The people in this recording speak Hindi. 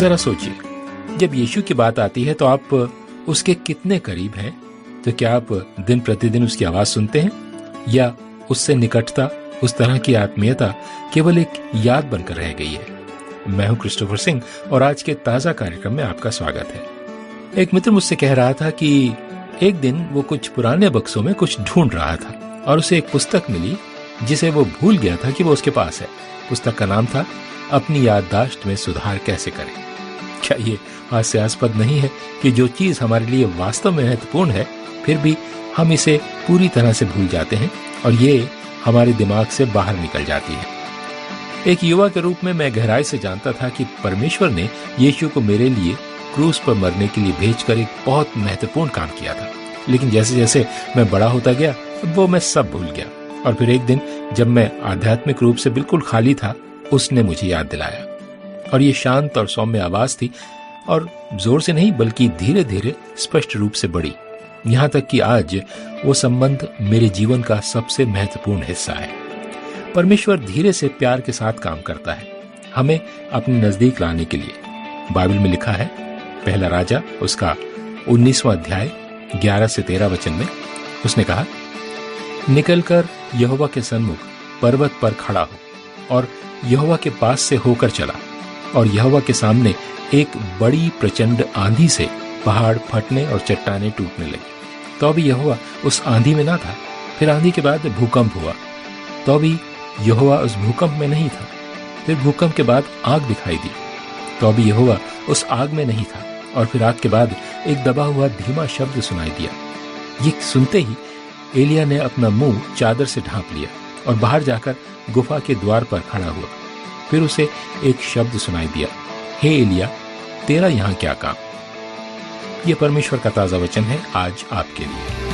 जरा सोचिए, जब यीशु की बात आती है तो आप उसके कितने करीब हैं? तो क्या आप दिन प्रतिदिन उसकी आवाज सुनते हैं, या उससे निकटता, उस तरह की आत्मीयता केवल एक याद बनकर रह गई है? मैं हूं क्रिस्टोफर सिंह और आज के ताजा कार्यक्रम में आपका स्वागत है। एक मित्र मुझसे कह रहा था कि एक दिन वो कुछ पुराने बक्सों में कुछ ढूंढ रहा था और उसे एक पुस्तक मिली जिसे वो भूल गया था कि वो उसके पास है। पुस्तक का नाम था अपनी याददाश्त में सुधार कैसे करें। क्या ये हास्यास्पद नहीं है कि जो चीज हमारे लिए वास्तव में महत्वपूर्ण है, फिर भी हम इसे पूरी तरह से भूल जाते हैं और ये हमारे दिमाग से बाहर निकल जाती है। एक युवा के रूप में मैं गहराई से जानता था कि परमेश्वर ने यीशु को मेरे लिए क्रूस पर मरने के लिए भेजकर एक बहुत महत्वपूर्ण काम किया था। लेकिन जैसे जैसे मैं बड़ा होता गया वो मैं सब भूल गया। और फिर एक दिन जब मैं आध्यात्मिक रूप से बिल्कुल खाली था, उसने मुझे याद दिलाया। और ये शांत और सौम्य आवाज थी, और जोर से नहीं बल्कि धीरे धीरे स्पष्ट रूप से बढ़ी, यहाँ तक कि आज वो संबंध मेरे जीवन का सबसे महत्वपूर्ण हिस्सा है। परमेश्वर धीरे से प्यार के साथ काम करता है, हमें अपने नजदीक लाने के लिए। बाइबल में लिखा है, पहला राजा उसका 19वां अध्याय 11 से 13 वचन में उसने कहा, निकलकर यहोवा के सन्मुख पर्वत पर खड़ा हो। और यहोवा के पास से होकर चला, और यहोवा के सामने एक बड़ी प्रचंड आंधी से पहाड़ फटने और चट्टानें टूटने लगी। तो भी यहोवा उस आंधी में ना था। फिर आंधी के बाद भूकंप हुआ, तो भी यहोवा उस भूकंप में नहीं था। फिर भूकंप के बाद आग दिखाई दी, तो भी यहोवा उस आग में नहीं था। और फिर आग के बाद एक दबा हुआ धीमा शब्द सुनाई दिया। ये सुनते ही एलिया ने अपना मुंह चादर से ढांप लिया और बाहर जाकर गुफा के द्वार पर खड़ा हुआ। फिर उसे एक शब्द सुनाई दिया, हे एलिया, तेरा यहाँ क्या काम? ये परमेश्वर का ताजा वचन है आज आपके लिए।